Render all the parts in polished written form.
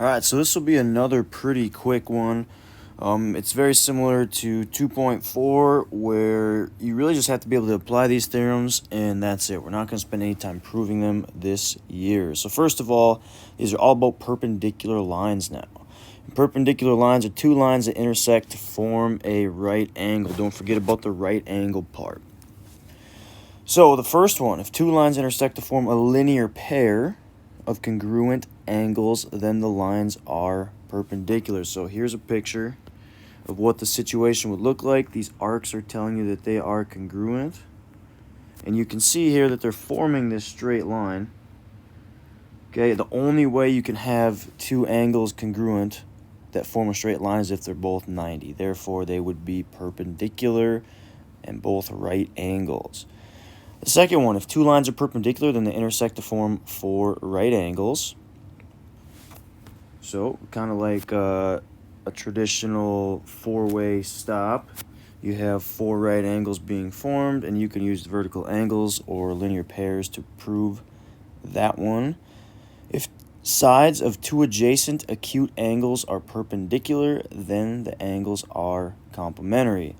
Alright, so this will be another pretty quick one. It's very similar to 2.4, where you really just have to be able to apply these theorems, and that's it. We're not going to spend any time proving them this year. So first of all, these are all about perpendicular lines now. And perpendicular lines are two lines that intersect to form a right angle. Don't forget about the right angle part. So the first one, if two lines intersect to form a linear pair of congruent angles, then the lines are perpendicular. So here's a picture of what the situation would look like. These arcs are telling you that they are congruent, and you can see here that they're forming this straight line. Okay, the only way you can have two angles congruent that form a straight line is if they're both 90. Therefore, they would be perpendicular and both right angles. The second one, if two lines are perpendicular, then they intersect to form four right angles. So, kind of like a traditional four-way stop, you have four right angles being formed, and you can use vertical angles or linear pairs to prove that one. If sides of two adjacent acute angles are perpendicular, then the angles are complementary.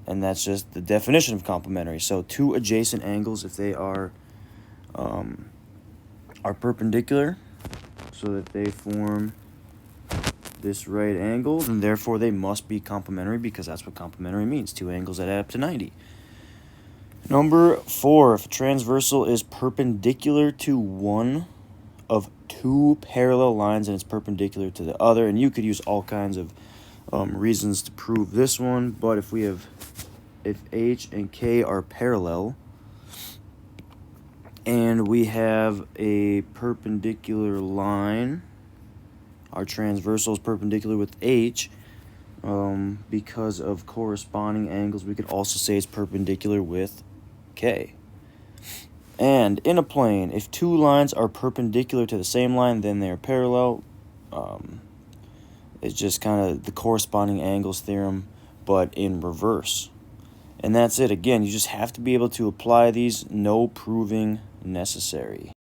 And that's just the definition of complementary. So two adjacent angles, if they are perpendicular, so that they form this right angle, and therefore they must be complementary, because that's what complementary means, two angles that add up to 90. Number 4, if a transversal is perpendicular to one of two parallel lines and it's perpendicular to the other, and you could use all kinds of reasons to prove this one, but if H and K are parallel, and we have a perpendicular line, our transversal is perpendicular with H, because of corresponding angles, we could also say it's perpendicular with K. And in a plane, if two lines are perpendicular to the same line, then they are parallel. It's just kind of the corresponding angles theorem, but in reverse. And that's it. Again, you just have to be able to apply these, no proving necessary.